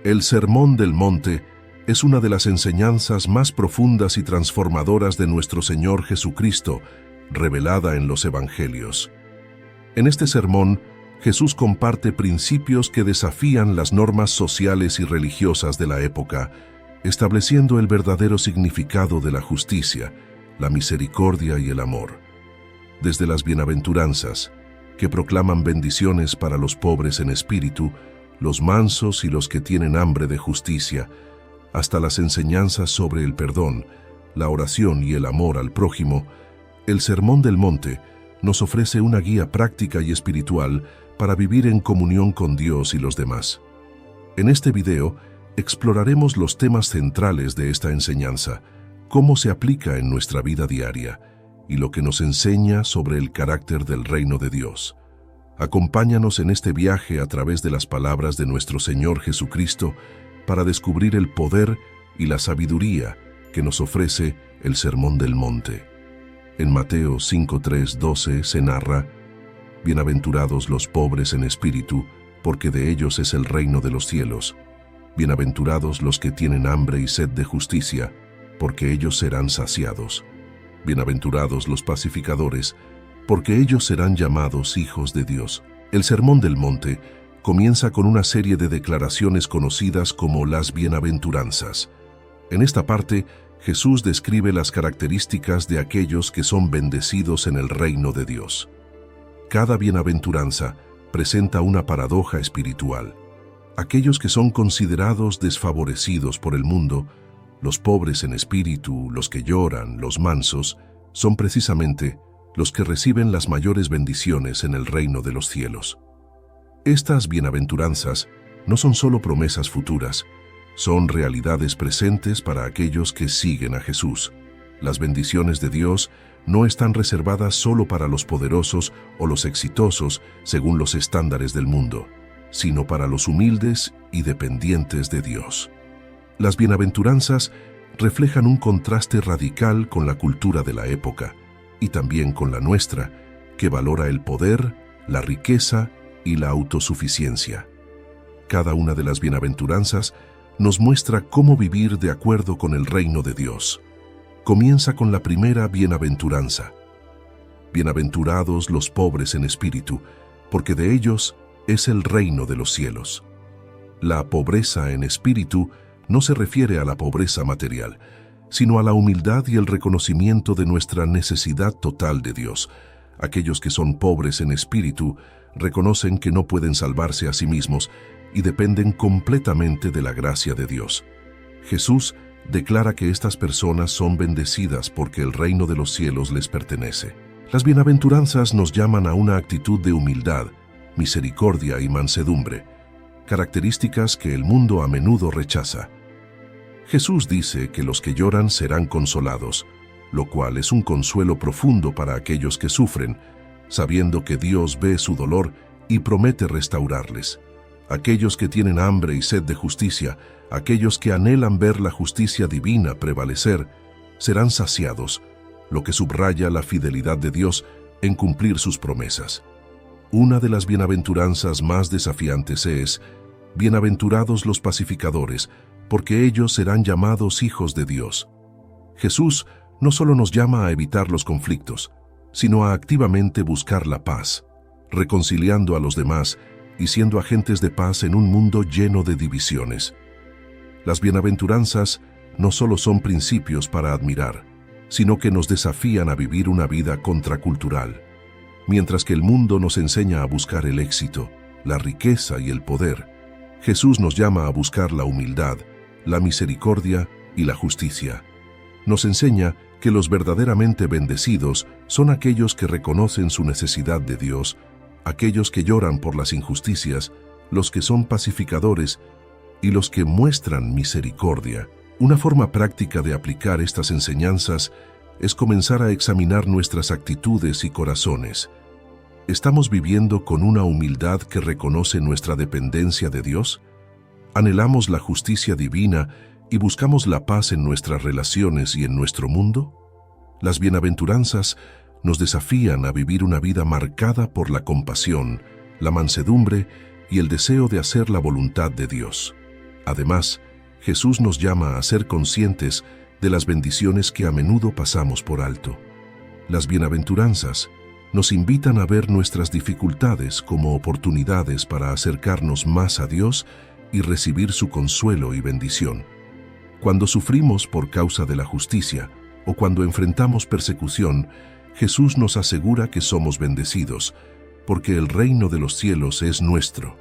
El Sermón del Monte es una de las enseñanzas más profundas y transformadoras de nuestro Señor Jesucristo, revelada en los Evangelios. En este sermón, Jesús comparte principios que desafían las normas sociales y religiosas de la época, estableciendo el verdadero significado de la justicia, la misericordia y el amor. Desde las bienaventuranzas, que proclaman bendiciones para los pobres en espíritu, los mansos y los que tienen hambre de justicia, hasta las enseñanzas sobre el perdón, la oración y el amor al prójimo, el Sermón del Monte nos ofrece una guía práctica y espiritual para vivir en comunión con Dios y los demás. En este video exploraremos los temas centrales de esta enseñanza, cómo se aplica en nuestra vida diaria y lo que nos enseña sobre el carácter del reino de Dios. Acompáñanos en este viaje a través de las palabras de nuestro Señor Jesucristo para descubrir el poder y la sabiduría que nos ofrece el Sermón del Monte. En Mateo 5:3-12 se narra: Bienaventurados los pobres en espíritu, porque de ellos es el reino de los cielos. Bienaventurados los que tienen hambre y sed de justicia, porque ellos serán saciados. Bienaventurados los pacificadores, porque ellos serán llamados hijos de Dios. El Sermón del Monte comienza con una serie de declaraciones conocidas como las bienaventuranzas. En esta parte, Jesús describe las características de aquellos que son bendecidos en el reino de Dios. Cada bienaventuranza presenta una paradoja espiritual. Aquellos que son considerados desfavorecidos por el mundo, los pobres en espíritu, los que lloran, los mansos, son precisamente los que reciben las mayores bendiciones en el reino de los cielos. Estas bienaventuranzas no son solo promesas futuras, son realidades presentes para aquellos que siguen a Jesús. Las bendiciones de Dios no están reservadas solo para los poderosos o los exitosos según los estándares del mundo, sino para los humildes y dependientes de Dios. Las bienaventuranzas reflejan un contraste radical con la cultura de la época y también con la nuestra, que valora el poder, la riqueza y la autosuficiencia. Cada una de las bienaventuranzas nos muestra cómo vivir de acuerdo con el reino de Dios. Comienza con la primera bienaventuranza. Bienaventurados los pobres en espíritu, porque de ellos es el reino de los cielos. La pobreza en espíritu no se refiere a la pobreza material, sino a la humildad y el reconocimiento de nuestra necesidad total de Dios. Aquellos que son pobres en espíritu reconocen que no pueden salvarse a sí mismos y dependen completamente de la gracia de Dios. Jesús declara que estas personas son bendecidas porque el reino de los cielos les pertenece. Las bienaventuranzas nos llaman a una actitud de humildad, misericordia y mansedumbre, características que el mundo a menudo rechaza. Jesús dice que los que lloran serán consolados, lo cual es un consuelo profundo para aquellos que sufren, sabiendo que Dios ve su dolor y promete restaurarles. Aquellos que tienen hambre y sed de justicia, aquellos que anhelan ver la justicia divina prevalecer, serán saciados, lo que subraya la fidelidad de Dios en cumplir sus promesas. Una de las bienaventuranzas más desafiantes es: Bienaventurados los pacificadores, porque ellos serán llamados hijos de Dios. Jesús no solo nos llama a evitar los conflictos, sino a activamente buscar la paz, reconciliando a los demás y siendo agentes de paz en un mundo lleno de divisiones. Las bienaventuranzas no solo son principios para admirar, sino que nos desafían a vivir una vida contracultural. Mientras que el mundo nos enseña a buscar el éxito, la riqueza y el poder, Jesús nos llama a buscar la humildad, la misericordia y la justicia. Nos enseña que los verdaderamente bendecidos son aquellos que reconocen su necesidad de Dios, aquellos que lloran por las injusticias, los que son pacificadores y los que muestran misericordia. Una forma práctica de aplicar estas enseñanzas es comenzar a examinar nuestras actitudes y corazones. ¿Estamos viviendo con una humildad que reconoce nuestra dependencia de Dios? ¿Anhelamos la justicia divina y buscamos la paz en nuestras relaciones y en nuestro mundo? Las bienaventuranzas nos desafían a vivir una vida marcada por la compasión, la mansedumbre y el deseo de hacer la voluntad de Dios. Además, Jesús nos llama a ser conscientes de las bendiciones que a menudo pasamos por alto. Las bienaventuranzas nos invitan a ver nuestras dificultades como oportunidades para acercarnos más a Dios y recibir su consuelo y bendición. Cuando sufrimos por causa de la justicia o cuando enfrentamos persecución, Jesús nos asegura que somos bendecidos, porque el reino de los cielos es nuestro.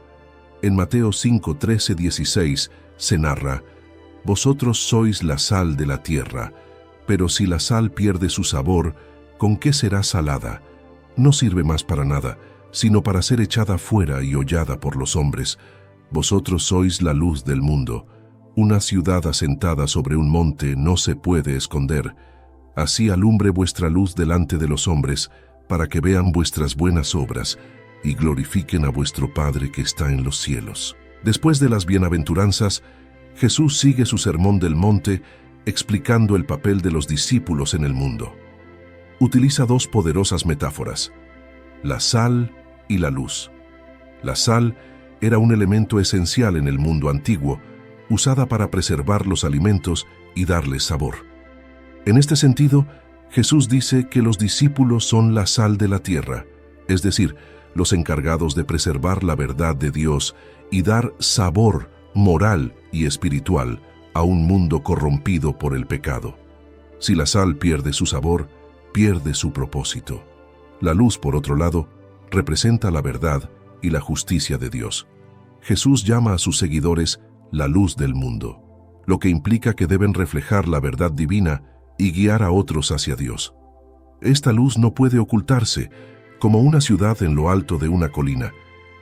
En Mateo 5, 13, 16 se narra: «Vosotros sois la sal de la tierra, pero si la sal pierde su sabor, ¿con qué será salada? No sirve más para nada, sino para ser echada fuera y hollada por los hombres. Vosotros sois la luz del mundo. Una ciudad asentada sobre un monte no se puede esconder. Así alumbre vuestra luz delante de los hombres, para que vean vuestras buenas obras y glorifiquen a vuestro Padre que está en los cielos». Después de las bienaventuranzas, Jesús sigue su sermón del monte explicando el papel de los discípulos en el mundo. Utiliza dos poderosas metáforas: la sal y la luz. La sal era un elemento esencial en el mundo antiguo, usada para preservar los alimentos y darles sabor. En este sentido, Jesús dice que los discípulos son la sal de la tierra, es decir, los encargados de preservar la verdad de Dios y dar sabor moral y espiritual a un mundo corrompido por el pecado. Si la sal pierde su sabor, pierde su propósito. La luz, por otro lado, representa la verdad y la justicia de Dios. Jesús llama a sus seguidores la luz del mundo, lo que implica que deben reflejar la verdad divina y guiar a otros hacia Dios. Esta luz no puede ocultarse, como una ciudad en lo alto de una colina,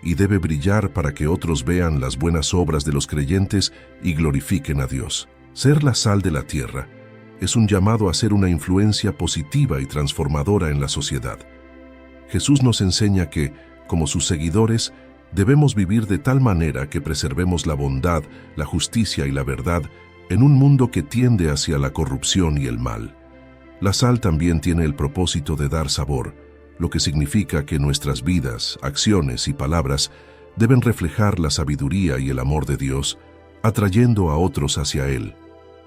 y debe brillar para que otros vean las buenas obras de los creyentes y glorifiquen a Dios. Ser la sal de la tierra es un llamado a ser una influencia positiva y transformadora en la sociedad. Jesús nos enseña que, como sus seguidores, debemos vivir de tal manera que preservemos la bondad, la justicia y la verdad en un mundo que tiende hacia la corrupción y el mal. La sal también tiene el propósito de dar sabor, lo que significa que nuestras vidas, acciones y palabras deben reflejar la sabiduría y el amor de Dios, atrayendo a otros hacia Él.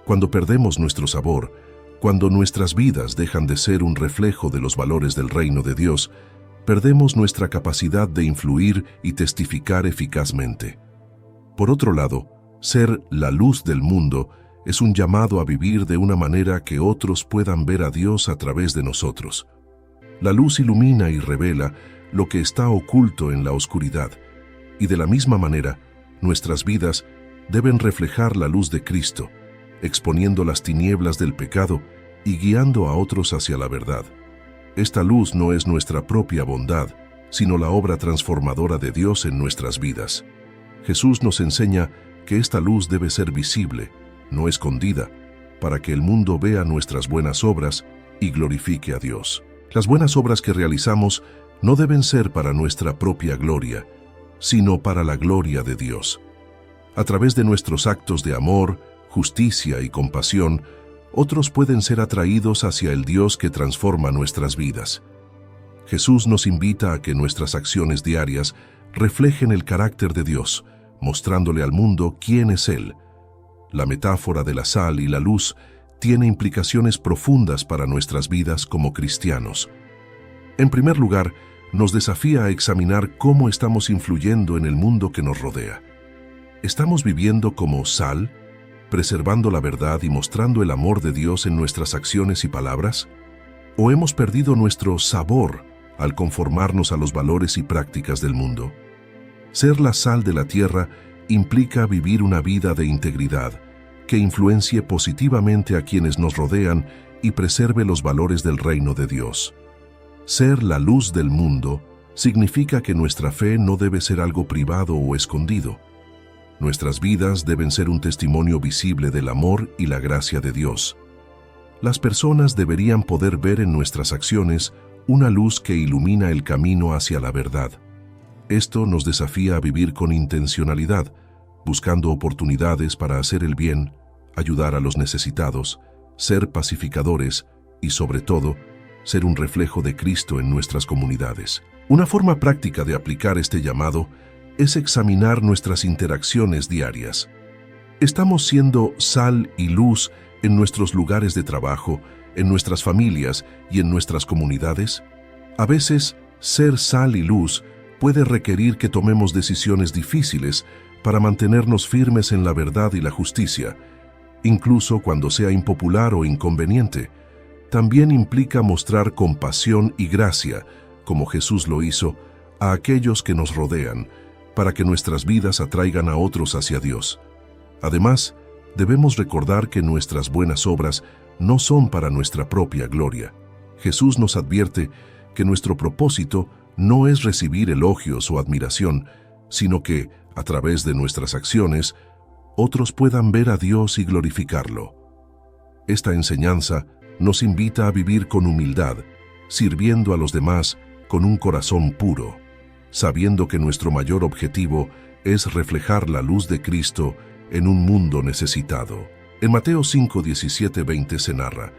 Cuando perdemos nuestro sabor, cuando nuestras vidas dejan de ser un reflejo de los valores del reino de Dios, perdemos nuestra capacidad de influir y testificar eficazmente. Por otro lado, ser la luz del mundo es un llamado a vivir de una manera que otros puedan ver a Dios a través de nosotros. La luz ilumina y revela lo que está oculto en la oscuridad, y de la misma manera, nuestras vidas deben reflejar la luz de Cristo, exponiendo las tinieblas del pecado y guiando a otros hacia la verdad. Esta luz no es nuestra propia bondad, sino la obra transformadora de Dios en nuestras vidas. Jesús nos enseña que esta luz debe ser visible, no escondida, para que el mundo vea nuestras buenas obras y glorifique a Dios. Las buenas obras que realizamos no deben ser para nuestra propia gloria, sino para la gloria de Dios. A través de nuestros actos de amor, justicia y compasión, otros pueden ser atraídos hacia el Dios que transforma nuestras vidas. Jesús nos invita a que nuestras acciones diarias reflejen el carácter de Dios, mostrándole al mundo quién es Él. La metáfora de la sal y la luz tiene implicaciones profundas para nuestras vidas como cristianos. En primer lugar, nos desafía a examinar cómo estamos influyendo en el mundo que nos rodea. ¿Estamos viviendo como sal, preservando la verdad y mostrando el amor de Dios en nuestras acciones y palabras? ¿O hemos perdido nuestro sabor al conformarnos a los valores y prácticas del mundo? Ser la sal de la tierra implica vivir una vida de integridad, que influencie positivamente a quienes nos rodean y preserve los valores del reino de Dios. Ser la luz del mundo significa que nuestra fe no debe ser algo privado o escondido. Nuestras vidas deben ser un testimonio visible del amor y la gracia de Dios. Las personas deberían poder ver en nuestras acciones una luz que ilumina el camino hacia la verdad. Esto nos desafía a vivir con intencionalidad, buscando oportunidades para hacer el bien, ayudar a los necesitados, ser pacificadores y, sobre todo, ser un reflejo de Cristo en nuestras comunidades. Una forma práctica de aplicar este llamado es examinar nuestras interacciones diarias. ¿Estamos siendo sal y luz en nuestros lugares de trabajo, en nuestras familias y en nuestras comunidades? A veces, ser sal y luz puede requerir que tomemos decisiones difíciles para mantenernos firmes en la verdad y la justicia, incluso cuando sea impopular o inconveniente. También implica mostrar compasión y gracia, como Jesús lo hizo, a aquellos que nos rodean, para que nuestras vidas atraigan a otros hacia Dios. Además, debemos recordar que nuestras buenas obras no son para nuestra propia gloria. Jesús nos advierte que nuestro propósito no es recibir elogios o admiración, sino que, a través de nuestras acciones, otros puedan ver a Dios y glorificarlo. Esta enseñanza nos invita a vivir con humildad, sirviendo a los demás con un corazón puro, sabiendo que nuestro mayor objetivo es reflejar la luz de Cristo en un mundo necesitado. En Mateo 5, 17, 20 se narra: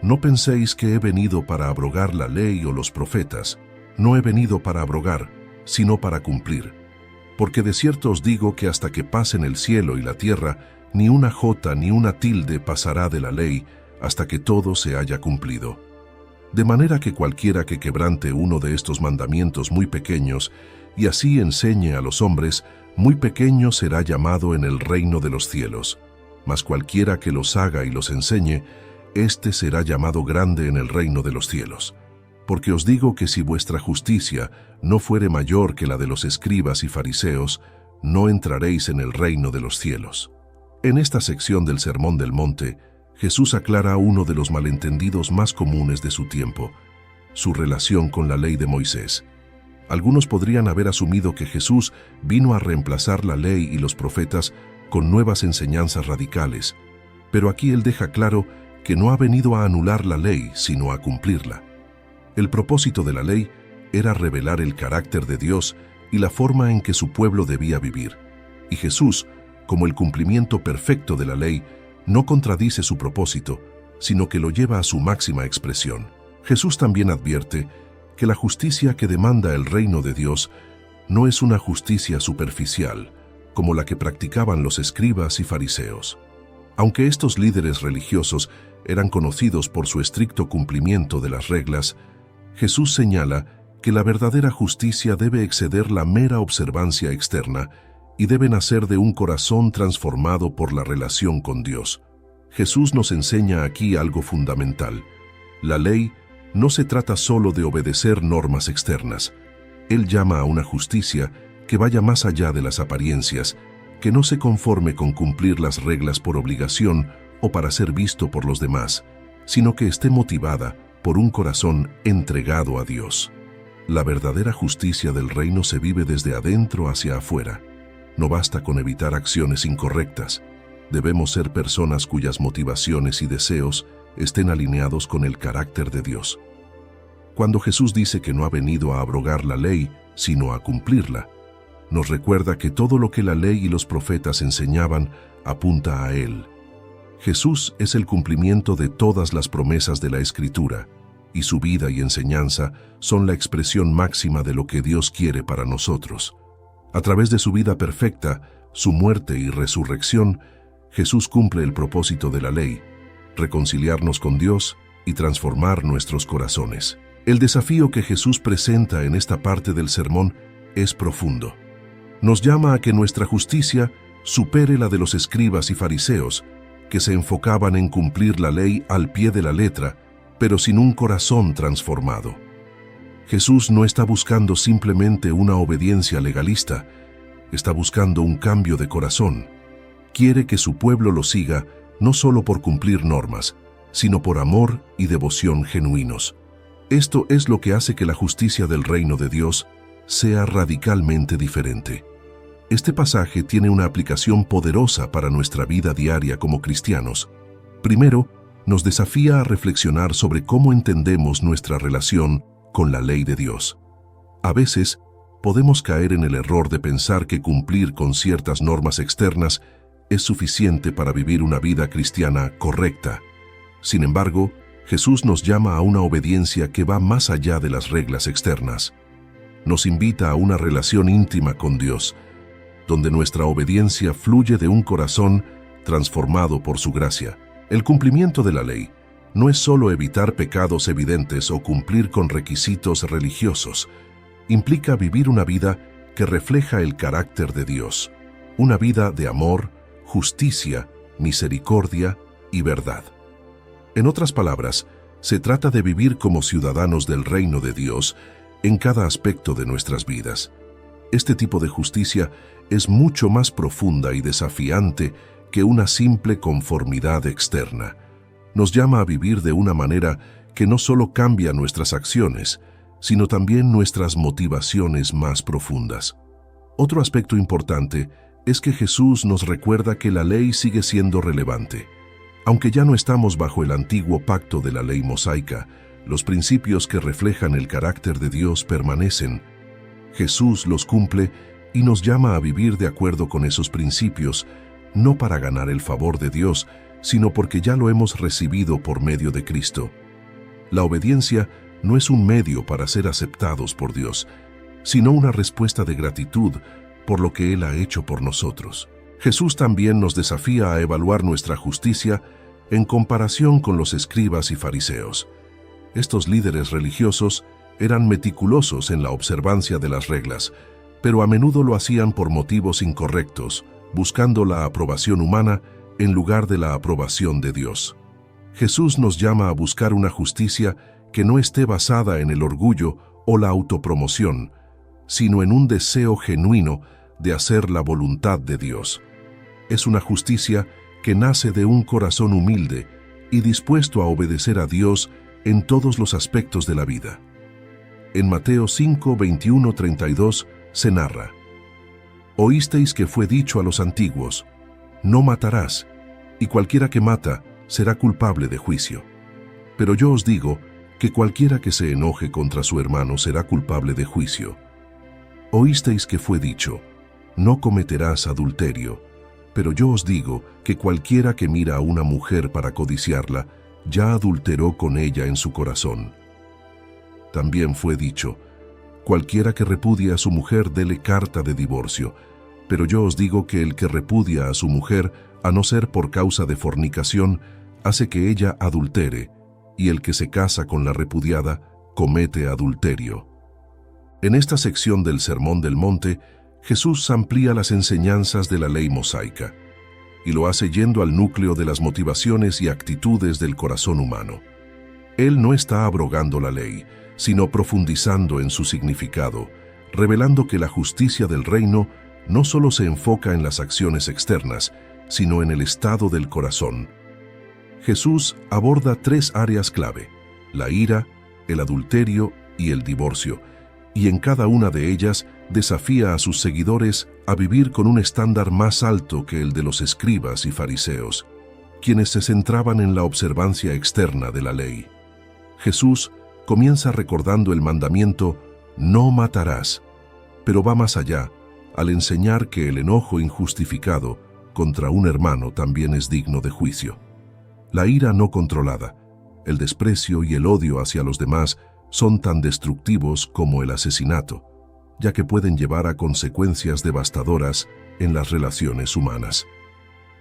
«No penséis que he venido para abrogar la ley o los profetas. No he venido para abrogar, sino para cumplir. Porque de cierto os digo que hasta que pasen el cielo y la tierra, ni una jota ni una tilde pasará de la ley, hasta que todo se haya cumplido. De manera que cualquiera que quebrante uno de estos mandamientos muy pequeños, y así enseñe a los hombres, muy pequeño será llamado en el reino de los cielos. Mas cualquiera que los haga y los enseñe, éste será llamado grande en el reino de los cielos. Porque os digo que si vuestra justicia no fuere mayor que la de los escribas y fariseos, no entraréis en el reino de los cielos». En esta sección del Sermón del Monte, Jesús aclara uno de los malentendidos más comunes de su tiempo: su relación con la ley de Moisés. Algunos podrían haber asumido que Jesús vino a reemplazar la ley y los profetas con nuevas enseñanzas radicales, pero aquí él deja claro que no ha venido a anular la ley, sino a cumplirla. El propósito de la ley era revelar el carácter de Dios y la forma en que su pueblo debía vivir. Y Jesús, como el cumplimiento perfecto de la ley, no contradice su propósito, sino que lo lleva a su máxima expresión. Jesús también advierte que la justicia que demanda el reino de Dios no es una justicia superficial, como la que practicaban los escribas y fariseos. Aunque estos líderes religiosos eran conocidos por su estricto cumplimiento de las reglas, Jesús señala que la verdadera justicia debe exceder la mera observancia externa y debe nacer de un corazón transformado por la relación con Dios. Jesús nos enseña aquí algo fundamental. La ley no se trata solo de obedecer normas externas. Él llama a una justicia que vaya más allá de las apariencias, que no se conforme con cumplir las reglas por obligación o para ser visto por los demás, sino que esté motivada por un corazón entregado a Dios. La verdadera justicia del reino se vive desde adentro hacia afuera. No basta con evitar acciones incorrectas. Debemos ser personas cuyas motivaciones y deseos estén alineados con el carácter de Dios. Cuando Jesús dice que no ha venido a abrogar la ley, sino a cumplirla, nos recuerda que todo lo que la ley y los profetas enseñaban apunta a Él. Jesús es el cumplimiento de todas las promesas de la Escritura, y su vida y enseñanza son la expresión máxima de lo que Dios quiere para nosotros. A través de su vida perfecta, su muerte y resurrección, Jesús cumple el propósito de la ley: reconciliarnos con Dios y transformar nuestros corazones. El desafío que Jesús presenta en esta parte del sermón es profundo. Nos llama a que nuestra justicia supere la de los escribas y fariseos, que se enfocaban en cumplir la ley al pie de la letra, pero sin un corazón transformado. Jesús no está buscando simplemente una obediencia legalista, está buscando un cambio de corazón. Quiere que su pueblo lo siga no solo por cumplir normas, sino por amor y devoción genuinos. Esto es lo que hace que la justicia del reino de Dios sea radicalmente diferente. Este pasaje tiene una aplicación poderosa para nuestra vida diaria como cristianos. Primero, nos desafía a reflexionar sobre cómo entendemos nuestra relación con la ley de Dios. A veces, podemos caer en el error de pensar que cumplir con ciertas normas externas es suficiente para vivir una vida cristiana correcta. Sin embargo, Jesús nos llama a una obediencia que va más allá de las reglas externas. Nos invita a una relación íntima con Dios, donde nuestra obediencia fluye de un corazón transformado por su gracia. El cumplimiento de la ley no es solo evitar pecados evidentes o cumplir con requisitos religiosos. Implica vivir una vida que refleja el carácter de Dios, una vida de amor, justicia, misericordia y verdad. En otras palabras, se trata de vivir como ciudadanos del reino de Dios en cada aspecto de nuestras vidas. Este tipo de justicia es mucho más profunda y desafiante que una simple conformidad externa. Nos llama a vivir de una manera que no solo cambia nuestras acciones, sino también nuestras motivaciones más profundas. Otro aspecto importante es que Jesús nos recuerda que la ley sigue siendo relevante. Aunque ya no estamos bajo el antiguo pacto de la ley mosaica, los principios que reflejan el carácter de Dios permanecen. Jesús los cumple y nos llama a vivir de acuerdo con esos principios, no para ganar el favor de Dios, sino porque ya lo hemos recibido por medio de Cristo. La obediencia no es un medio para ser aceptados por Dios, sino una respuesta de gratitud por lo que Él ha hecho por nosotros. Jesús también nos desafía a evaluar nuestra justicia en comparación con los escribas y fariseos. Estos líderes religiosos eran meticulosos en la observancia de las reglas, pero a menudo lo hacían por motivos incorrectos, buscando la aprobación humana en lugar de la aprobación de Dios. Jesús nos llama a buscar una justicia que no esté basada en el orgullo o la autopromoción, sino en un deseo genuino de hacer la voluntad de Dios. Es una justicia que nace de un corazón humilde y dispuesto a obedecer a Dios en todos los aspectos de la vida. En Mateo 5, 21, 32 se narra: «Oísteis que fue dicho a los antiguos, no matarás, y cualquiera que mata será culpable de juicio. Pero yo os digo que cualquiera que se enoje contra su hermano será culpable de juicio. Oísteis que fue dicho, no cometerás adulterio, pero yo os digo que cualquiera que mira a una mujer para codiciarla, ya adulteró con ella en su corazón. También fue dicho, cualquiera que repudia a su mujer dele carta de divorcio, pero yo os digo que el que repudia a su mujer, a no ser por causa de fornicación, hace que ella adultere, y el que se casa con la repudiada comete adulterio». En esta sección del Sermón del Monte, Jesús amplía las enseñanzas de la ley mosaica, y lo hace yendo al núcleo de las motivaciones y actitudes del corazón humano. Él no está abrogando la ley, sino profundizando en su significado, revelando que la justicia del reino no solo se enfoca en las acciones externas, sino en el estado del corazón. Jesús aborda 3 áreas clave: la ira, el adulterio y el divorcio, y en cada una de ellas desafía a sus seguidores a vivir con un estándar más alto que el de los escribas y fariseos, quienes se centraban en la observancia externa de la ley. Jesús comienza recordando el mandamiento «no matarás», pero va más allá, al enseñar que el enojo injustificado contra un hermano también es digno de juicio. La ira no controlada, el desprecio y el odio hacia los demás son tan destructivos como el asesinato, ya que pueden llevar a consecuencias devastadoras en las relaciones humanas.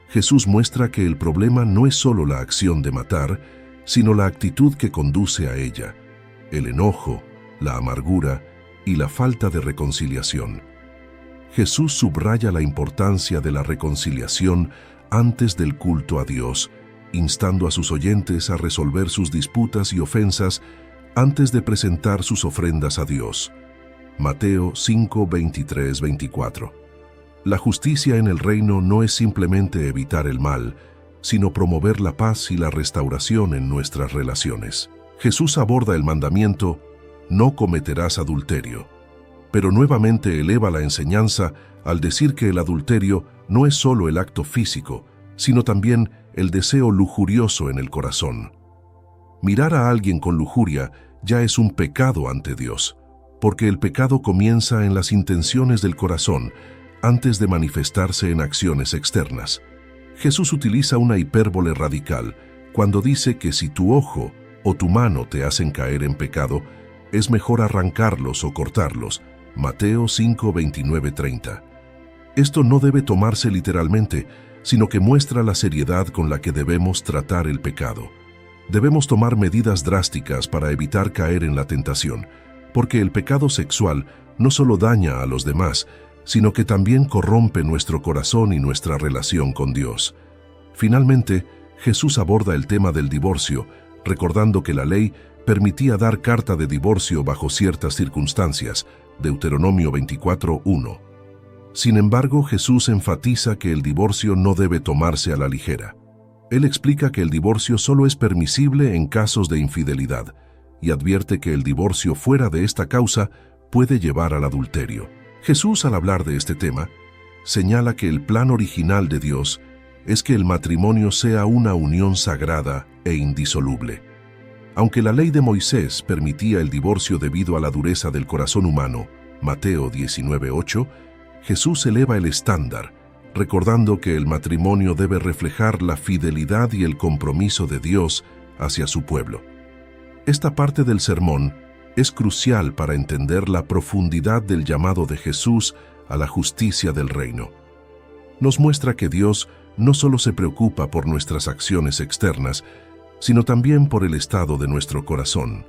Jesús muestra que el problema no es solo la acción de matar, sino la actitud que conduce a ella, el enojo, la amargura y la falta de reconciliación. Jesús subraya la importancia de la reconciliación antes del culto a Dios, instando a sus oyentes a resolver sus disputas y ofensas antes de presentar sus ofrendas a Dios. Mateo 5, 23, 24. La justicia en el reino no es simplemente evitar el mal, sino promover la paz y la restauración en nuestras relaciones. Jesús aborda el mandamiento «no cometerás adulterio», pero nuevamente eleva la enseñanza al decir que el adulterio no es solo el acto físico, sino también el deseo lujurioso en el corazón. Mirar a alguien con lujuria ya es un pecado ante Dios, porque el pecado comienza en las intenciones del corazón antes de manifestarse en acciones externas. Jesús utiliza una hipérbole radical cuando dice que si tu ojo o tu mano te hacen caer en pecado, es mejor arrancarlos o cortarlos. Mateo 5, 29, 30. Esto no debe tomarse literalmente, sino que muestra la seriedad con la que debemos tratar el pecado. Debemos tomar medidas drásticas para evitar caer en la tentación, porque el pecado sexual no solo daña a los demás, sino que también corrompe nuestro corazón y nuestra relación con Dios. Finalmente, Jesús aborda el tema del divorcio, recordando que la ley permitía dar carta de divorcio bajo ciertas circunstancias, Deuteronomio 24:1. Sin embargo, Jesús enfatiza que el divorcio no debe tomarse a la ligera. Él explica que el divorcio solo es permisible en casos de infidelidad y advierte que el divorcio fuera de esta causa puede llevar al adulterio. Jesús, al hablar de este tema, señala que el plan original de Dios es que el matrimonio sea una unión sagrada e indisoluble. Aunque la ley de Moisés permitía el divorcio debido a la dureza del corazón humano, Mateo 19:8, Jesús eleva el estándar, recordando que el matrimonio debe reflejar la fidelidad y el compromiso de Dios hacia su pueblo. Esta parte del sermón es crucial para entender la profundidad del llamado de Jesús a la justicia del reino. Nos muestra que Dios no solo se preocupa por nuestras acciones externas, sino también por el estado de nuestro corazón.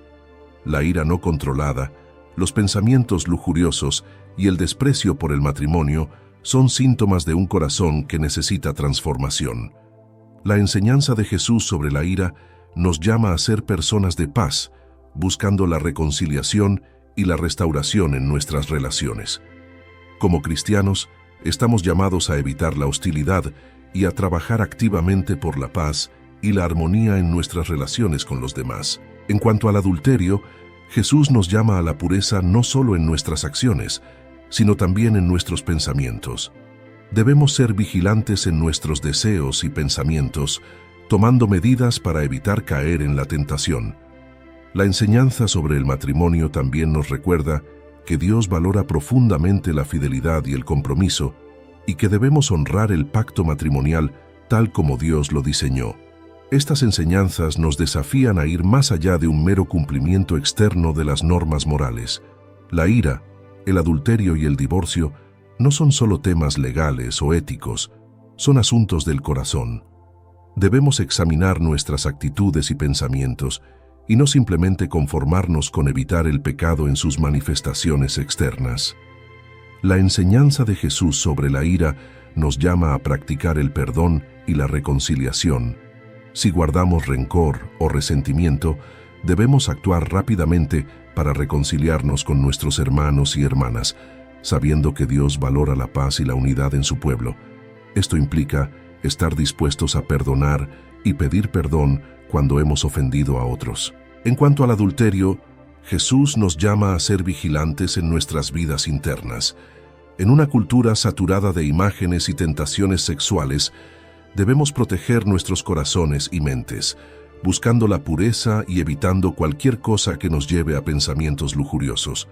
La ira no controlada, los pensamientos lujuriosos y el desprecio por el matrimonio son síntomas de un corazón que necesita transformación. La enseñanza de Jesús sobre la ira nos llama a ser personas de paz, buscando la reconciliación y la restauración en nuestras relaciones. Como cristianos, estamos llamados a evitar la hostilidad y a trabajar activamente por la paz y la armonía en nuestras relaciones con los demás. En cuanto al adulterio, Jesús nos llama a la pureza no solo en nuestras acciones, sino también en nuestros pensamientos. Debemos ser vigilantes en nuestros deseos y pensamientos, tomando medidas para evitar caer en la tentación. La enseñanza sobre el matrimonio también nos recuerda que Dios valora profundamente la fidelidad y el compromiso, y que debemos honrar el pacto matrimonial tal como Dios lo diseñó. Estas enseñanzas nos desafían a ir más allá de un mero cumplimiento externo de las normas morales. La ira, el adulterio y el divorcio no son solo temas legales o éticos, son asuntos del corazón. Debemos examinar nuestras actitudes y pensamientos y no simplemente conformarnos con evitar el pecado en sus manifestaciones externas. La enseñanza de Jesús sobre la ira nos llama a practicar el perdón y la reconciliación. Si guardamos rencor o resentimiento, debemos actuar rápidamente para reconciliarnos con nuestros hermanos y hermanas, sabiendo que Dios valora la paz y la unidad en su pueblo. Esto implica estar dispuestos a perdonar y pedir perdón cuando hemos ofendido a otros. En cuanto al adulterio, Jesús nos llama a ser vigilantes en nuestras vidas internas. En una cultura saturada de imágenes y tentaciones sexuales, debemos proteger nuestros corazones y mentes, buscando la pureza y evitando cualquier cosa que nos lleve a pensamientos lujuriosos.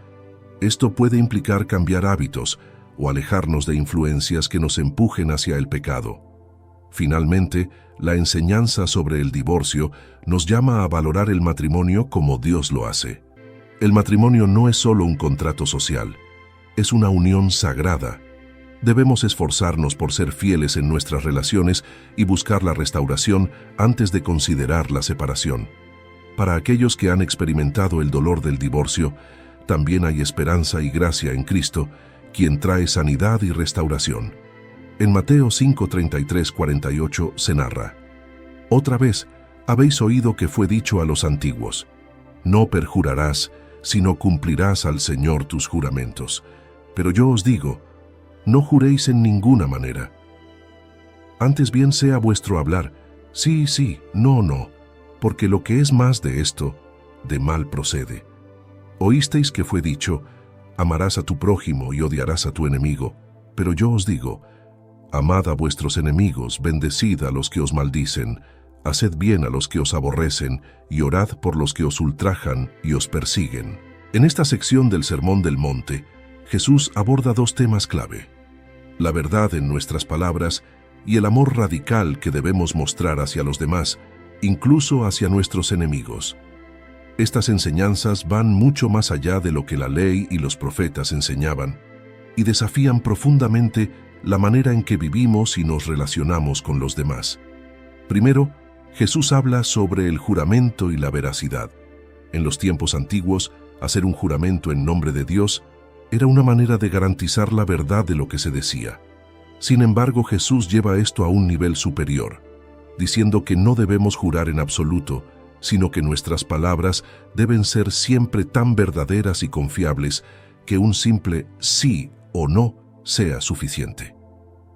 Esto puede implicar cambiar hábitos o alejarnos de influencias que nos empujen hacia el pecado. Finalmente, la enseñanza sobre el divorcio nos llama a valorar el matrimonio como Dios lo hace. El matrimonio no es solo un contrato social, es una unión sagrada. Debemos esforzarnos por ser fieles en nuestras relaciones y buscar la restauración antes de considerar la separación. Para aquellos que han experimentado el dolor del divorcio, también hay esperanza y gracia en Cristo, quien trae sanidad y restauración. En Mateo 5:33-48 se narra: Otra vez, habéis oído que fue dicho a los antiguos: no perjurarás, sino cumplirás al Señor tus juramentos. Pero yo os digo, no juréis en ninguna manera. Antes bien sea vuestro hablar, sí, sí, no, no, porque lo que es más de esto, de mal procede. Oísteis que fue dicho: amarás a tu prójimo y odiarás a tu enemigo. Pero yo os digo, amad a vuestros enemigos, bendecid a los que os maldicen, haced bien a los que os aborrecen, y orad por los que os ultrajan y os persiguen. En esta sección del Sermón del Monte, Jesús aborda dos temas clave: la verdad en nuestras palabras y el amor radical que debemos mostrar hacia los demás, incluso hacia nuestros enemigos. Estas enseñanzas van mucho más allá de lo que la ley y los profetas enseñaban y desafían profundamente la manera en que vivimos y nos relacionamos con los demás. Primero, Jesús habla sobre el juramento y la veracidad. En los tiempos antiguos, hacer un juramento en nombre de Dios era una manera de garantizar la verdad de lo que se decía. Sin embargo, Jesús lleva esto a un nivel superior, diciendo que no debemos jurar en absoluto, sino que nuestras palabras deben ser siempre tan verdaderas y confiables que un simple sí o no sea suficiente.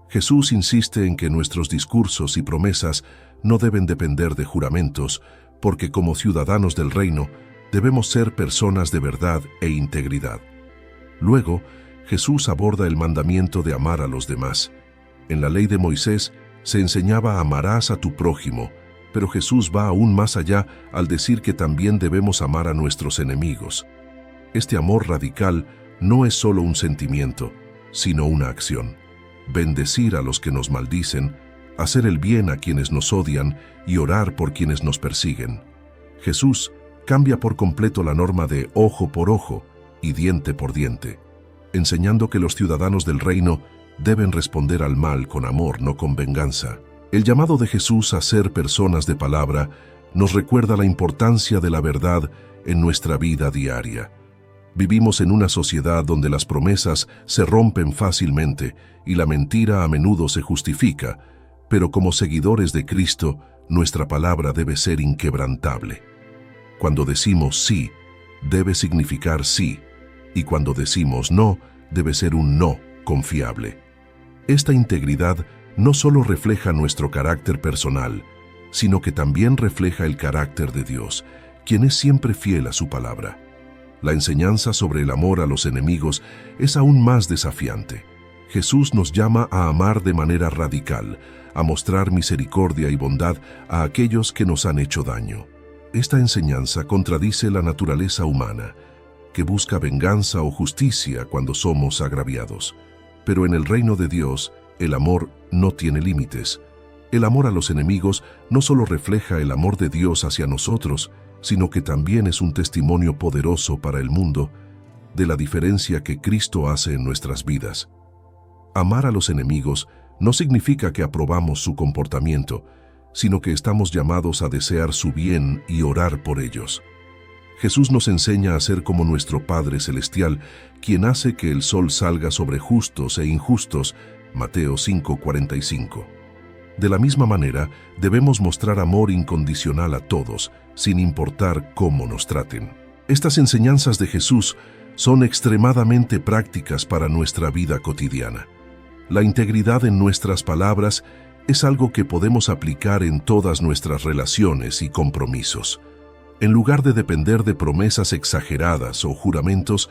Jesús insiste en que nuestros discursos y promesas no deben depender de juramentos, porque como ciudadanos del reino debemos ser personas de verdad e integridad. Luego, Jesús aborda el mandamiento de amar a los demás. En la ley de Moisés se enseñaba amarás a tu prójimo, pero Jesús va aún más allá al decir que también debemos amar a nuestros enemigos. Este amor radical no es solo un sentimiento, sino una acción. Bendecir a los que nos maldicen, hacer el bien a quienes nos odian y orar por quienes nos persiguen. Jesús cambia por completo la norma de ojo por ojo y diente por diente, enseñando que los ciudadanos del reino deben responder al mal con amor, no con venganza. El llamado de Jesús a ser personas de palabra nos recuerda la importancia de la verdad en nuestra vida diaria. Vivimos en una sociedad donde las promesas se rompen fácilmente y la mentira a menudo se justifica, pero como seguidores de Cristo, nuestra palabra debe ser inquebrantable. Cuando decimos sí, debe significar sí, y cuando decimos no, debe ser un no confiable. Esta integridad no solo refleja nuestro carácter personal, sino que también refleja el carácter de Dios, quien es siempre fiel a su palabra. La enseñanza sobre el amor a los enemigos es aún más desafiante. Jesús nos llama a amar de manera radical, a mostrar misericordia y bondad a aquellos que nos han hecho daño. Esta enseñanza contradice la naturaleza humana, que busca venganza o justicia cuando somos agraviados. Pero en el reino de Dios, el amor no tiene límites. El amor a los enemigos no solo refleja el amor de Dios hacia nosotros, sino que también es un testimonio poderoso para el mundo de la diferencia que Cristo hace en nuestras vidas. Amar a los enemigos no significa que aprobamos su comportamiento, sino que estamos llamados a desear su bien y orar por ellos. Jesús nos enseña a ser como nuestro Padre Celestial, quien hace que el sol salga sobre justos e injustos, Mateo 5:45. De la misma manera, debemos mostrar amor incondicional a todos, sin importar cómo nos traten. Estas enseñanzas de Jesús son extremadamente prácticas para nuestra vida cotidiana. La integridad en nuestras palabras es algo que podemos aplicar en todas nuestras relaciones y compromisos. En lugar de depender de promesas exageradas o juramentos,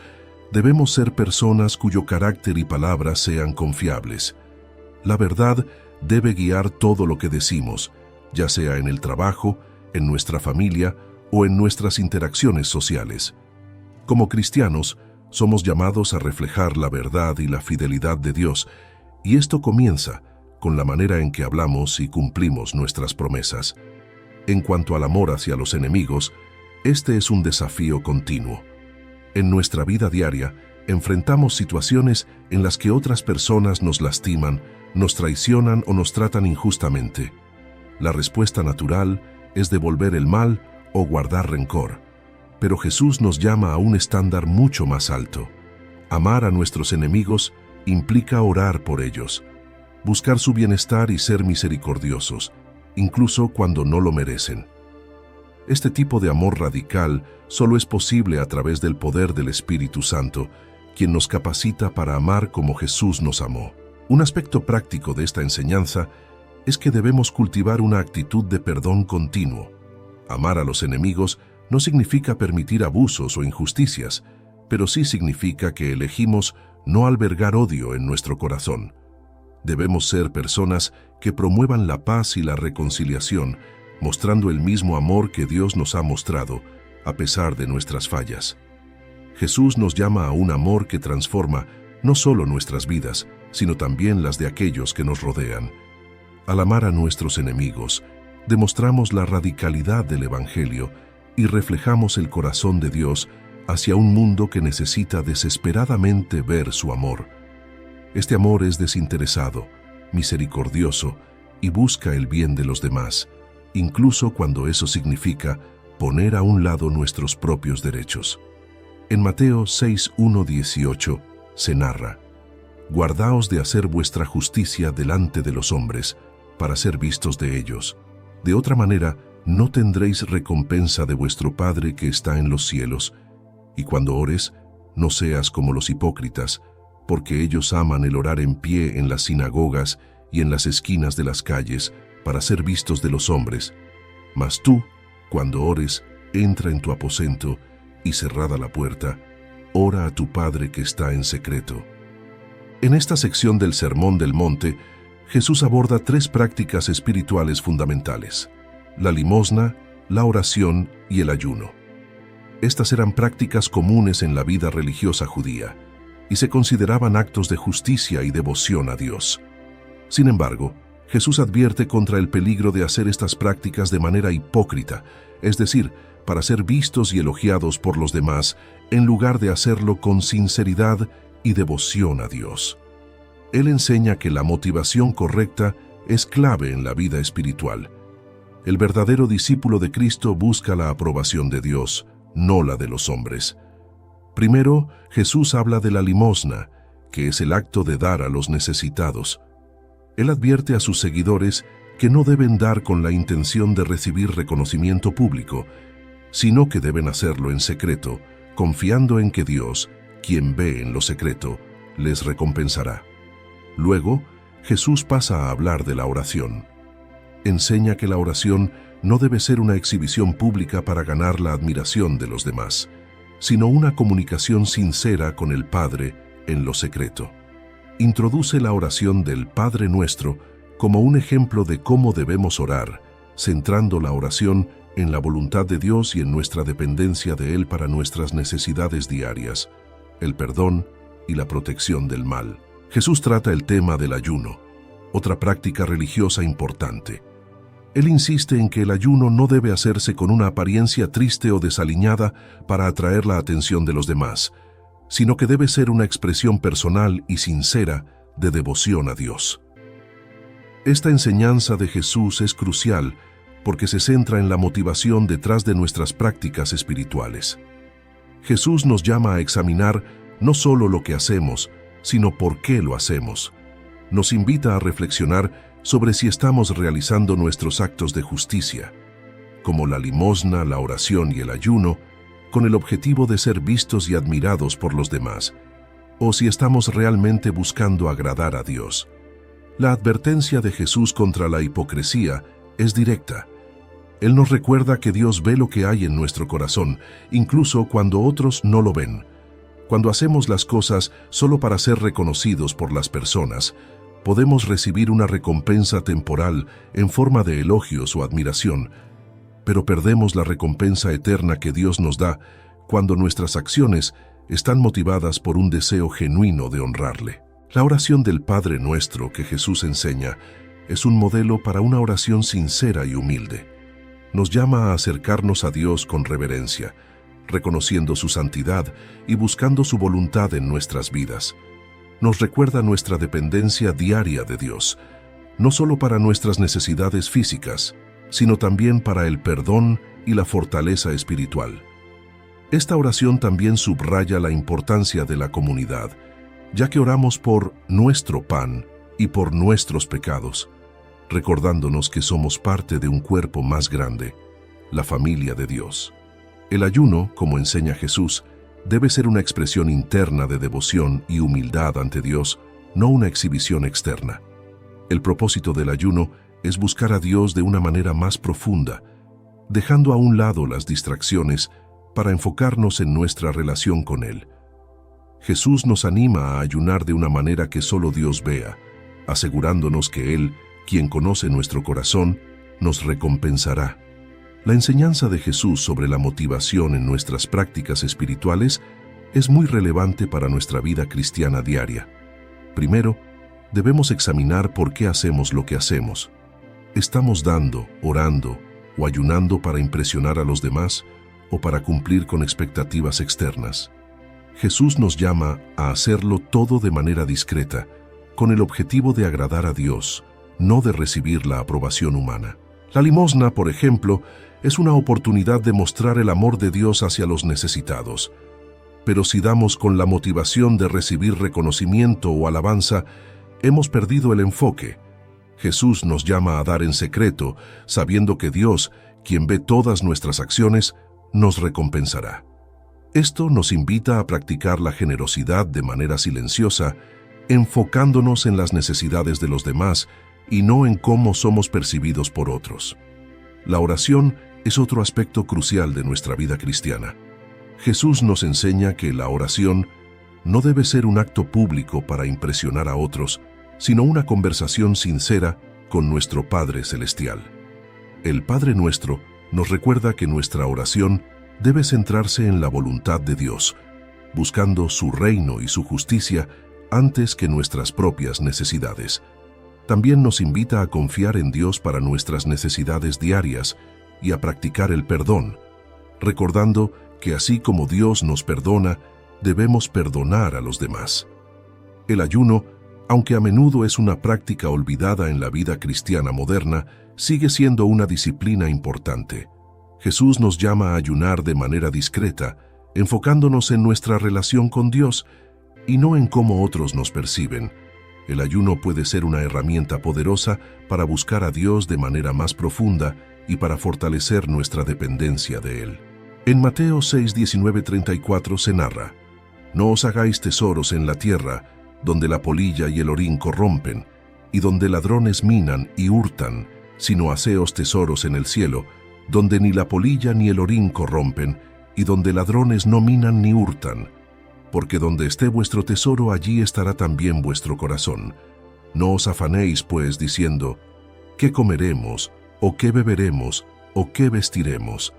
debemos ser personas cuyo carácter y palabras sean confiables. La verdad debe guiar todo lo que decimos, ya sea en el trabajo, en nuestra familia o en nuestras interacciones sociales. Como cristianos, somos llamados a reflejar la verdad y la fidelidad de Dios, y esto comienza con la manera en que hablamos y cumplimos nuestras promesas. En cuanto al amor hacia los enemigos, este es un desafío continuo. En nuestra vida diaria, enfrentamos situaciones en las que otras personas nos lastiman, nos traicionan o nos tratan injustamente. La respuesta natural es devolver el mal o guardar rencor. Pero Jesús nos llama a un estándar mucho más alto. Amar a nuestros enemigos implica orar por ellos, buscar su bienestar y ser misericordiosos, incluso cuando no lo merecen. Este tipo de amor radical solo es posible a través del poder del Espíritu Santo, quien nos capacita para amar como Jesús nos amó. Un aspecto práctico de esta enseñanza es que debemos cultivar una actitud de perdón continuo. Amar a los enemigos no significa permitir abusos o injusticias, pero sí significa que elegimos no albergar odio en nuestro corazón. Debemos ser personas que promuevan la paz y la reconciliación, mostrando el mismo amor que Dios nos ha mostrado, a pesar de nuestras fallas. Jesús nos llama a un amor que transforma no solo nuestras vidas, sino también las de aquellos que nos rodean. Al amar a nuestros enemigos, demostramos la radicalidad del Evangelio y reflejamos el corazón de Dios hacia un mundo que necesita desesperadamente ver su amor. Este amor es desinteresado, misericordioso y busca el bien de los demás, incluso cuando eso significa poner a un lado nuestros propios derechos. En Mateo 6:1-18 se narra: «Guardaos de hacer vuestra justicia delante de los hombres, para ser vistos de ellos. De otra manera, no tendréis recompensa de vuestro Padre que está en los cielos. Y cuando ores, no seas como los hipócritas, porque ellos aman el orar en pie en las sinagogas y en las esquinas de las calles, para ser vistos de los hombres. Mas tú, cuando ores, entra en tu aposento, y cerrada la puerta, ora a tu Padre que está en secreto». En esta sección del Sermón del Monte, Jesús aborda 3 prácticas espirituales fundamentales: la limosna, la oración y el ayuno. Estas eran prácticas comunes en la vida religiosa judía y se consideraban actos de justicia y devoción a Dios. Sin embargo, Jesús advierte contra el peligro de hacer estas prácticas de manera hipócrita, es decir, para ser vistos y elogiados por los demás, en lugar de hacerlo con sinceridad y devoción a Dios. Él enseña que la motivación correcta es clave en la vida espiritual. El verdadero discípulo de Cristo busca la aprobación de Dios, no la de los hombres. Primero, Jesús habla de la limosna, que es el acto de dar a los necesitados. Él advierte a sus seguidores que no deben dar con la intención de recibir reconocimiento público, sino que deben hacerlo en secreto, confiando en que Dios, quien ve en lo secreto, les recompensará. Luego, Jesús pasa a hablar de la oración. Enseña que la oración no debe ser una exhibición pública para ganar la admiración de los demás, sino una comunicación sincera con el Padre en lo secreto. Introduce la oración del Padre Nuestro como un ejemplo de cómo debemos orar, centrando la oración en la voluntad de Dios y en nuestra dependencia de Él para nuestras necesidades diarias, el perdón y la protección del mal. Jesús trata el tema del ayuno, otra práctica religiosa importante. Él insiste en que el ayuno no debe hacerse con una apariencia triste o desaliñada para atraer la atención de los demás, sino que debe ser una expresión personal y sincera de devoción a Dios. Esta enseñanza de Jesús es crucial porque se centra en la motivación detrás de nuestras prácticas espirituales. Jesús nos llama a examinar no solo lo que hacemos, sino por qué lo hacemos. Nos invita a reflexionar sobre si estamos realizando nuestros actos de justicia, como la limosna, la oración y el ayuno, con el objetivo de ser vistos y admirados por los demás, o si estamos realmente buscando agradar a Dios. La advertencia de Jesús contra la hipocresía es directa. Él nos recuerda que Dios ve lo que hay en nuestro corazón, incluso cuando otros no lo ven. Cuando hacemos las cosas solo para ser reconocidos por las personas, podemos recibir una recompensa temporal en forma de elogios o admiración, pero perdemos la recompensa eterna que Dios nos da cuando nuestras acciones están motivadas por un deseo genuino de honrarle. La oración del Padre Nuestro que Jesús enseña es un modelo para una oración sincera y humilde. Nos llama a acercarnos a Dios con reverencia, reconociendo su santidad y buscando su voluntad en nuestras vidas. Nos recuerda nuestra dependencia diaria de Dios, no solo para nuestras necesidades físicas, sino también para el perdón y la fortaleza espiritual. Esta oración también subraya la importancia de la comunidad, ya que oramos por nuestro pan y por nuestros pecados, recordándonos que somos parte de un cuerpo más grande, la familia de Dios. El ayuno, como enseña Jesús, debe ser una expresión interna de devoción y humildad ante Dios, no una exhibición externa. El propósito del ayuno es buscar a Dios de una manera más profunda, dejando a un lado las distracciones para enfocarnos en nuestra relación con Él. Jesús nos anima a ayunar de una manera que solo Dios vea, asegurándonos que Él, quien conoce nuestro corazón, nos recompensará. La enseñanza de Jesús sobre la motivación en nuestras prácticas espirituales es muy relevante para nuestra vida cristiana diaria. Primero, debemos examinar por qué hacemos lo que hacemos. ¿Estamos dando, orando o ayunando para impresionar a los demás o para cumplir con expectativas externas? Jesús nos llama a hacerlo todo de manera discreta, con el objetivo de agradar a Dios, no de recibir la aprobación humana. La limosna, por ejemplo, es una oportunidad de mostrar el amor de Dios hacia los necesitados. Pero si damos con la motivación de recibir reconocimiento o alabanza, hemos perdido el enfoque. Jesús nos llama a dar en secreto, sabiendo que Dios, quien ve todas nuestras acciones, nos recompensará. Esto nos invita a practicar la generosidad de manera silenciosa, enfocándonos en las necesidades de los demás y no en cómo somos percibidos por otros. La oración es otro aspecto crucial de nuestra vida cristiana. Jesús nos enseña que la oración no debe ser un acto público para impresionar a otros, sino una conversación sincera con nuestro Padre Celestial. El Padre Nuestro nos recuerda que nuestra oración debe centrarse en la voluntad de Dios, buscando su reino y su justicia antes que nuestras propias necesidades. También nos invita a confiar en Dios para nuestras necesidades diarias y a practicar el perdón, recordando que así como Dios nos perdona, debemos perdonar a los demás. El ayuno, aunque a menudo es una práctica olvidada en la vida cristiana moderna, sigue siendo una disciplina importante. Jesús nos llama a ayunar de manera discreta, enfocándonos en nuestra relación con Dios y no en cómo otros nos perciben. El ayuno puede ser una herramienta poderosa para buscar a Dios de manera más profunda y para fortalecer nuestra dependencia de Él. En Mateo 6:19-34 se narra: «No os hagáis tesoros en la tierra, donde la polilla y el orín corrompen, y donde ladrones minan y hurtan, sino haceos tesoros en el cielo, donde ni la polilla ni el orín corrompen, y donde ladrones no minan ni hurtan. Porque donde esté vuestro tesoro, allí estará también vuestro corazón. No os afanéis, pues, diciendo, ¿qué comeremos, o qué beberemos, o qué vestiremos?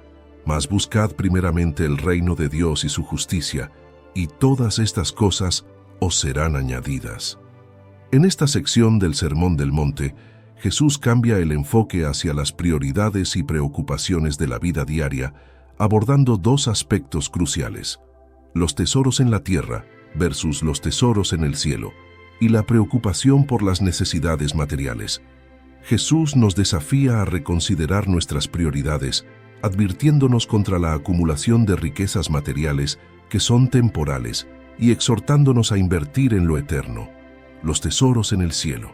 Mas buscad primeramente el reino de Dios y su justicia, y todas estas cosas os serán añadidas». En esta sección del Sermón del Monte, Jesús cambia el enfoque hacia las prioridades y preocupaciones de la vida diaria, abordando dos aspectos cruciales: los tesoros en la tierra versus los tesoros en el cielo, y la preocupación por las necesidades materiales. Jesús nos desafía a reconsiderar nuestras prioridades, advirtiéndonos contra la acumulación de riquezas materiales que son temporales y exhortándonos a invertir en lo eterno, los tesoros en el cielo.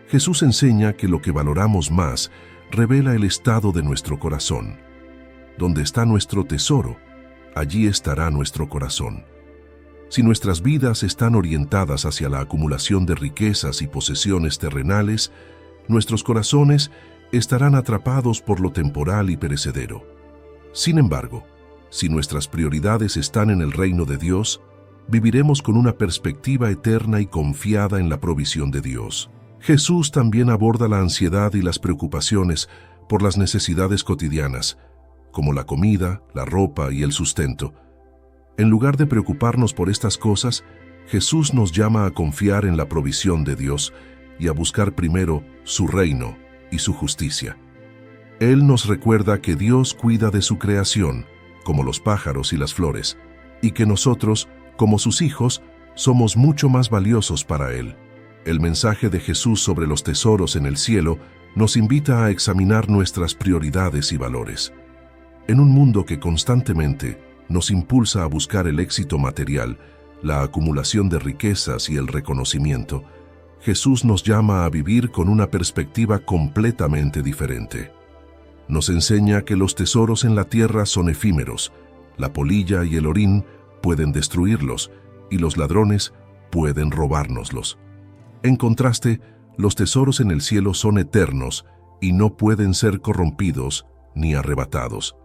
Jesús enseña que lo que valoramos más revela el estado de nuestro corazón. Donde está nuestro tesoro, allí estará nuestro corazón. Si nuestras vidas están orientadas hacia la acumulación de riquezas y posesiones terrenales, nuestros corazones estarán atrapados por lo temporal y perecedero. Sin embargo, si nuestras prioridades están en el reino de Dios, viviremos con una perspectiva eterna y confiada en la provisión de Dios. Jesús también aborda la ansiedad y las preocupaciones por las necesidades cotidianas, como la comida, la ropa y el sustento. En lugar de preocuparnos por estas cosas, Jesús nos llama a confiar en la provisión de Dios y a buscar primero su reino y su justicia. Él nos recuerda que Dios cuida de su creación, como los pájaros y las flores, y que nosotros, como sus hijos, somos mucho más valiosos para Él. El mensaje de Jesús sobre los tesoros en el cielo nos invita a examinar nuestras prioridades y valores. En un mundo que constantemente nos impulsa a buscar el éxito material, la acumulación de riquezas y el reconocimiento, Jesús nos llama a vivir con una perspectiva completamente diferente. Nos enseña que los tesoros en la tierra son efímeros, la polilla y el orín pueden destruirlos, y los ladrones pueden robárnoslos. En contraste, los tesoros en el cielo son eternos y no pueden ser corrompidos ni arrebatados.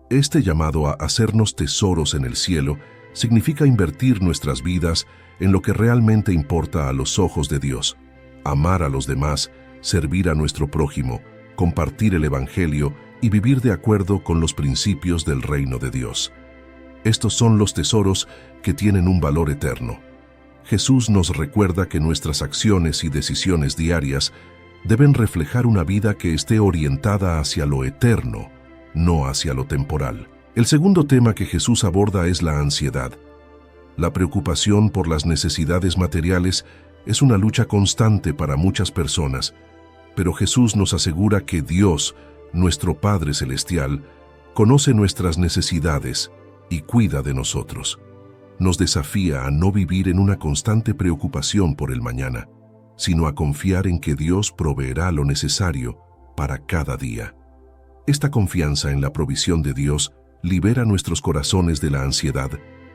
Este llamado a hacernos tesoros en el cielo significa invertir nuestras vidas en lo que realmente importa a los ojos de Dios: amar a los demás, servir a nuestro prójimo, compartir el Evangelio y vivir de acuerdo con los principios del reino de Dios. Estos son los tesoros que tienen un valor eterno. Jesús nos recuerda que nuestras acciones y decisiones diarias deben reflejar una vida que esté orientada hacia lo eterno, no hacia lo temporal. El segundo tema que Jesús aborda es la ansiedad. La preocupación por las necesidades materiales Es una lucha constante para muchas personas, pero Jesús nos asegura que Dios, nuestro Padre Celestial, conoce nuestras necesidades y cuida de nosotros. Nos desafía a no vivir en una constante preocupación por el mañana, sino a confiar en que Dios proveerá lo necesario para cada día. Esta confianza en la provisión de Dios libera nuestros corazones de la ansiedad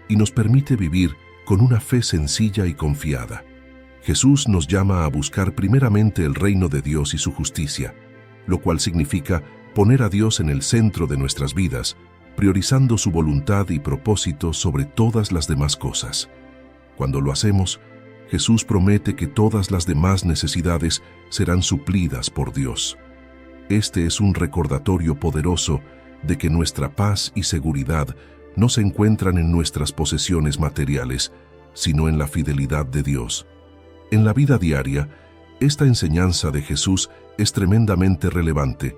y nos permite vivir con una fe sencilla y confiada. Jesús nos llama a buscar primeramente el reino de Dios y su justicia, lo cual significa poner a Dios en el centro de nuestras vidas, priorizando su voluntad y propósito sobre todas las demás cosas. Cuando lo hacemos, Jesús promete que todas las demás necesidades serán suplidas por Dios. Este es un recordatorio poderoso de que nuestra paz y seguridad no se encuentran en nuestras posesiones materiales, sino en la fidelidad de Dios. En la vida diaria, esta enseñanza de Jesús es tremendamente relevante.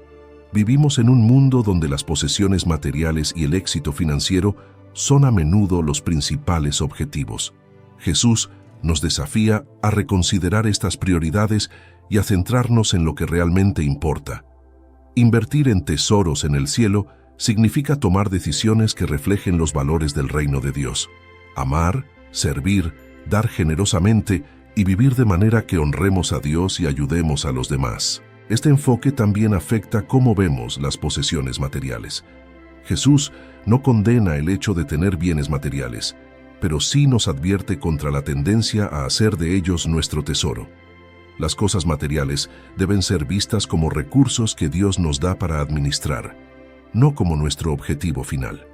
Vivimos en un mundo donde las posesiones materiales y el éxito financiero son a menudo los principales objetivos. Jesús nos desafía a reconsiderar estas prioridades y a centrarnos en lo que realmente importa. Invertir en tesoros en el cielo significa tomar decisiones que reflejen los valores del reino de Dios. Amar, servir, dar generosamente y vivir de manera que honremos a Dios y ayudemos a los demás. Este enfoque también afecta cómo vemos las posesiones materiales. Jesús no condena el hecho de tener bienes materiales, pero sí nos advierte contra la tendencia a hacer de ellos nuestro tesoro. Las cosas materiales deben ser vistas como recursos que Dios nos da para administrar, no como nuestro objetivo final.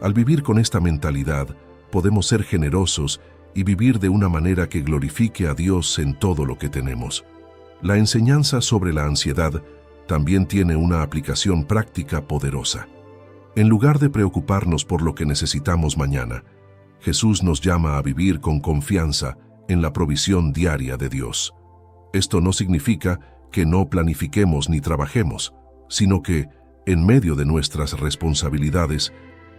Al vivir con esta mentalidad, podemos ser generosos y vivir de una manera que glorifique a Dios en todo lo que tenemos. La enseñanza sobre la ansiedad también tiene una aplicación práctica poderosa. En lugar de preocuparnos por lo que necesitamos mañana, Jesús nos llama a vivir con confianza en la provisión diaria de Dios. Esto no significa que no planifiquemos ni trabajemos, sino que, en medio de nuestras responsabilidades,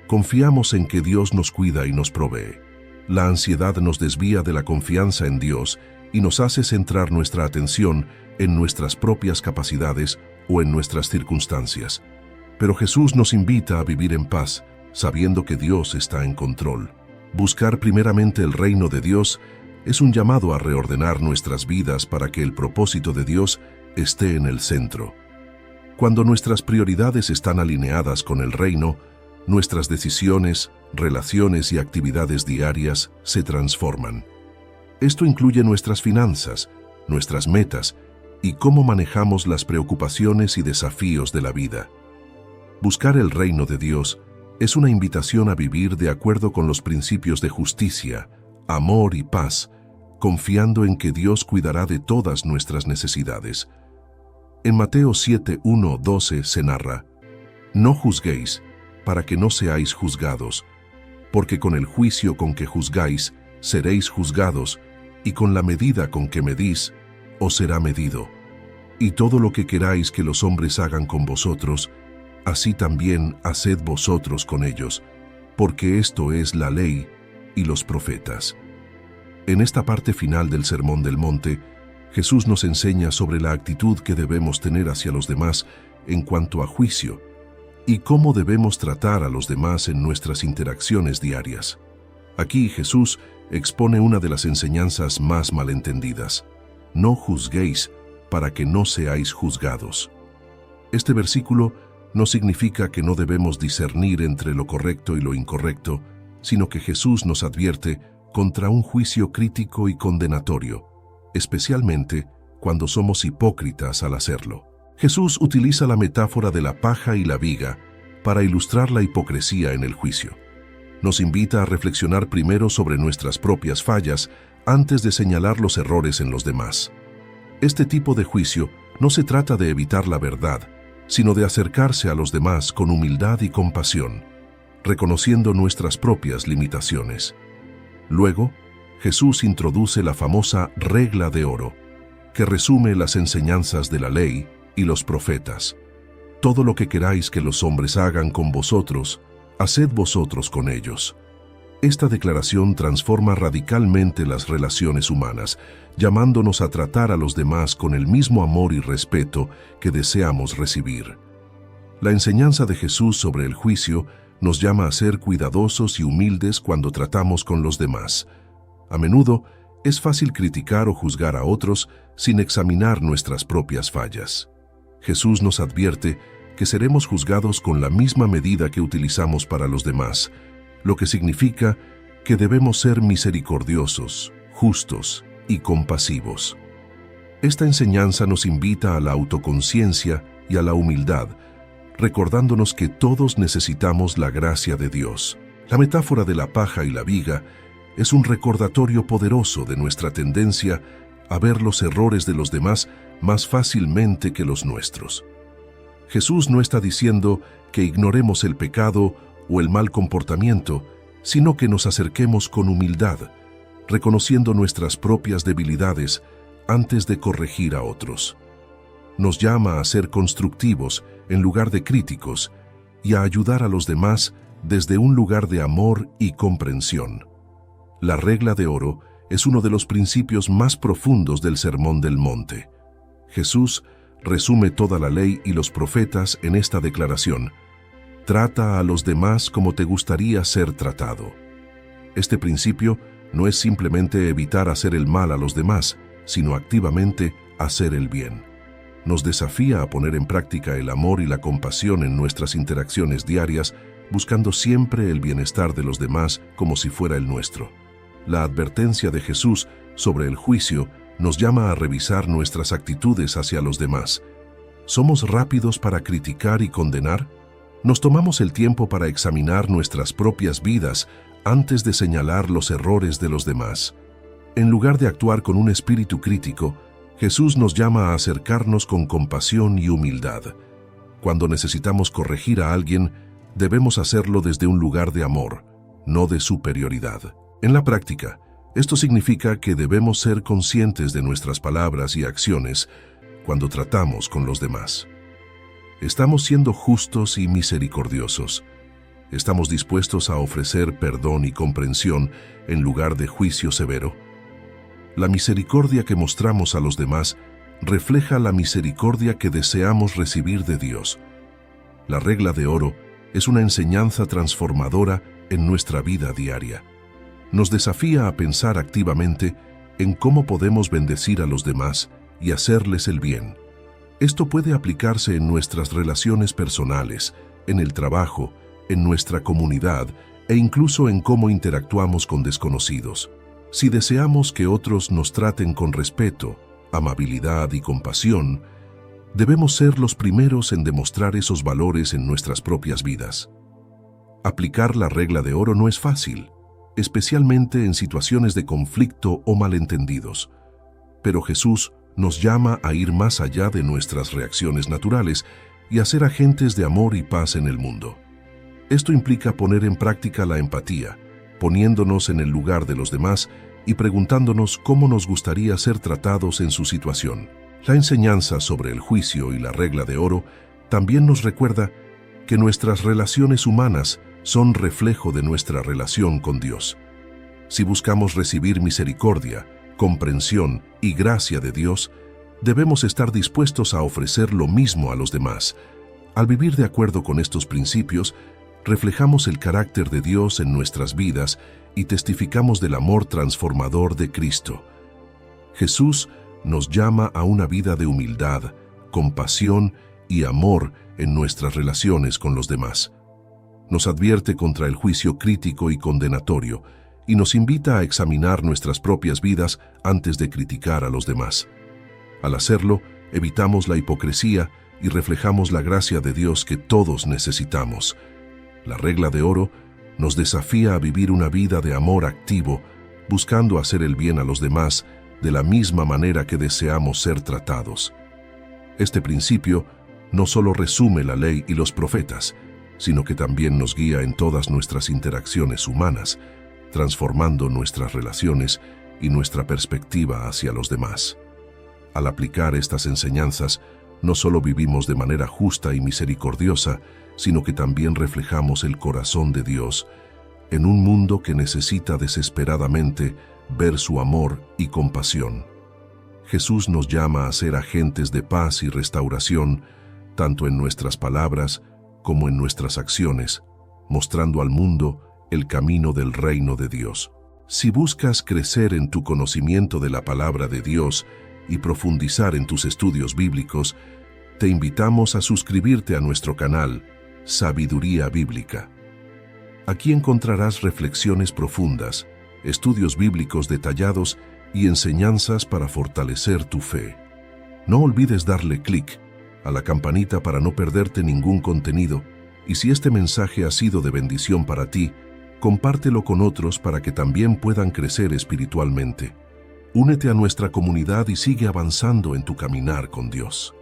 confiamos en que Dios nos cuida y nos provee. La ansiedad nos desvía de la confianza en Dios y nos hace centrar nuestra atención en nuestras propias capacidades o en nuestras circunstancias. Pero Jesús nos invita a vivir en paz, sabiendo que Dios está en control. Buscar primeramente el reino de Dios es un llamado a reordenar nuestras vidas para que el propósito de Dios esté en el centro. Cuando nuestras prioridades están alineadas con el reino, nuestras decisiones, relaciones y actividades diarias se transforman. Esto incluye nuestras finanzas, nuestras metas y cómo manejamos las preocupaciones y desafíos de la vida. Buscar el reino de Dios es una invitación a vivir de acuerdo con los principios de justicia, amor y paz, confiando en que Dios cuidará de todas nuestras necesidades. En Mateo 7:1-12 se narra: «No juzguéis, para que no seáis juzgados, porque con el juicio con que juzgáis, seréis juzgados, y con la medida con que medís, os será medido. Y todo lo que queráis que los hombres hagan con vosotros, así también haced vosotros con ellos, porque esto es la ley y los profetas». En esta parte final del Sermón del Monte, Jesús nos enseña sobre la actitud que debemos tener hacia los demás en cuanto a juicio y cómo debemos tratar a los demás en nuestras interacciones diarias. Aquí Jesús expone una de las enseñanzas más malentendidas: no juzguéis para que no seáis juzgados. Este versículo no significa que no debemos discernir entre lo correcto y lo incorrecto, sino que Jesús nos advierte contra un juicio crítico y condenatorio, especialmente cuando somos hipócritas al hacerlo. Jesús utiliza la metáfora de la paja y la viga para ilustrar la hipocresía en el juicio. Nos invita a reflexionar primero sobre nuestras propias fallas antes de señalar los errores en los demás. Este tipo de juicio no se trata de evitar la verdad, sino de acercarse a los demás con humildad y compasión, reconociendo nuestras propias limitaciones. Luego, Jesús introduce la famosa regla de oro, que resume las enseñanzas de la ley y los profetas. Todo lo que queráis que los hombres hagan con vosotros, haced vosotros con ellos. Esta declaración transforma radicalmente las relaciones humanas, llamándonos a tratar a los demás con el mismo amor y respeto que deseamos recibir. La enseñanza de Jesús sobre el juicio nos llama a ser cuidadosos y humildes cuando tratamos con los demás. A menudo, es fácil criticar o juzgar a otros sin examinar nuestras propias fallas. Jesús nos advierte que seremos juzgados con la misma medida que utilizamos para los demás, lo que significa que debemos ser misericordiosos, justos y compasivos. Esta enseñanza nos invita a la autoconciencia y a la humildad, recordándonos que todos necesitamos la gracia de Dios. La metáfora de la paja y la viga es un recordatorio poderoso de nuestra tendencia a ver los errores de los demás más fácilmente que los nuestros. Jesús no está diciendo que ignoremos el pecado o el mal comportamiento, sino que nos acerquemos con humildad, reconociendo nuestras propias debilidades antes de corregir a otros. Nos llama a ser constructivos en lugar de críticos y a ayudar a los demás desde un lugar de amor y comprensión. La regla de oro es uno de los principios más profundos del Sermón del Monte. Jesús resume toda la ley y los profetas en esta declaración: trata a los demás como te gustaría ser tratado. Este principio no es simplemente evitar hacer el mal a los demás, sino activamente hacer el bien. Nos desafía a poner en práctica el amor y la compasión en nuestras interacciones diarias, buscando siempre el bienestar de los demás como si fuera el nuestro. La advertencia de Jesús sobre el juicio nos llama a revisar nuestras actitudes hacia los demás. ¿Somos rápidos para criticar y condenar? ¿Nos tomamos el tiempo para examinar nuestras propias vidas antes de señalar los errores de los demás? En lugar de actuar con un espíritu crítico, Jesús nos llama a acercarnos con compasión y humildad. Cuando necesitamos corregir a alguien, debemos hacerlo desde un lugar de amor, no de superioridad. En la práctica, esto significa que debemos ser conscientes de nuestras palabras y acciones cuando tratamos con los demás. ¿Estamos siendo justos y misericordiosos? ¿Estamos dispuestos a ofrecer perdón y comprensión en lugar de juicio severo? La misericordia que mostramos a los demás refleja la misericordia que deseamos recibir de Dios. La regla de oro es una enseñanza transformadora en nuestra vida diaria. Nos desafía a pensar activamente en cómo podemos bendecir a los demás y hacerles el bien. Esto puede aplicarse en nuestras relaciones personales, en el trabajo, en nuestra comunidad e incluso en cómo interactuamos con desconocidos. Si deseamos que otros nos traten con respeto, amabilidad y compasión, debemos ser los primeros en demostrar esos valores en nuestras propias vidas. Aplicar la regla de oro no es fácil, especialmente en situaciones de conflicto o malentendidos. Pero Jesús nos llama a ir más allá de nuestras reacciones naturales y a ser agentes de amor y paz en el mundo. Esto implica poner en práctica la empatía, poniéndonos en el lugar de los demás y preguntándonos cómo nos gustaría ser tratados en su situación. La enseñanza sobre el juicio y la regla de oro también nos recuerda que nuestras relaciones humanas son reflejo de nuestra relación con Dios. Si buscamos recibir misericordia, comprensión y gracia de Dios, debemos estar dispuestos a ofrecer lo mismo a los demás. Al vivir de acuerdo con estos principios, reflejamos el carácter de Dios en nuestras vidas y testificamos del amor transformador de Cristo. Jesús nos llama a una vida de humildad, compasión y amor en nuestras relaciones con los demás. Nos advierte contra el juicio crítico y condenatorio y nos invita a examinar nuestras propias vidas antes de criticar a los demás. Al hacerlo, evitamos la hipocresía y reflejamos la gracia de Dios que todos necesitamos. La regla de oro nos desafía a vivir una vida de amor activo, buscando hacer el bien a los demás de la misma manera que deseamos ser tratados. Este principio no solo resume la ley y los profetas, sino que también nos guía en todas nuestras interacciones humanas, transformando nuestras relaciones y nuestra perspectiva hacia los demás. Al aplicar estas enseñanzas, no solo vivimos de manera justa y misericordiosa, sino que también reflejamos el corazón de Dios, en un mundo que necesita desesperadamente ver su amor y compasión. Jesús nos llama a ser agentes de paz y restauración, tanto en nuestras palabras como en nuestras acciones, mostrando al mundo el camino del reino de Dios. Si buscas crecer en tu conocimiento de la palabra de Dios y profundizar en tus estudios bíblicos, te invitamos a suscribirte a nuestro canal Sabiduría Bíblica. Aquí encontrarás reflexiones profundas, estudios bíblicos detallados y enseñanzas para fortalecer tu fe. No olvides darle clic a la campanita para no perderte ningún contenido, y si este mensaje ha sido de bendición para ti, compártelo con otros para que también puedan crecer espiritualmente. Únete a nuestra comunidad y sigue avanzando en tu caminar con Dios.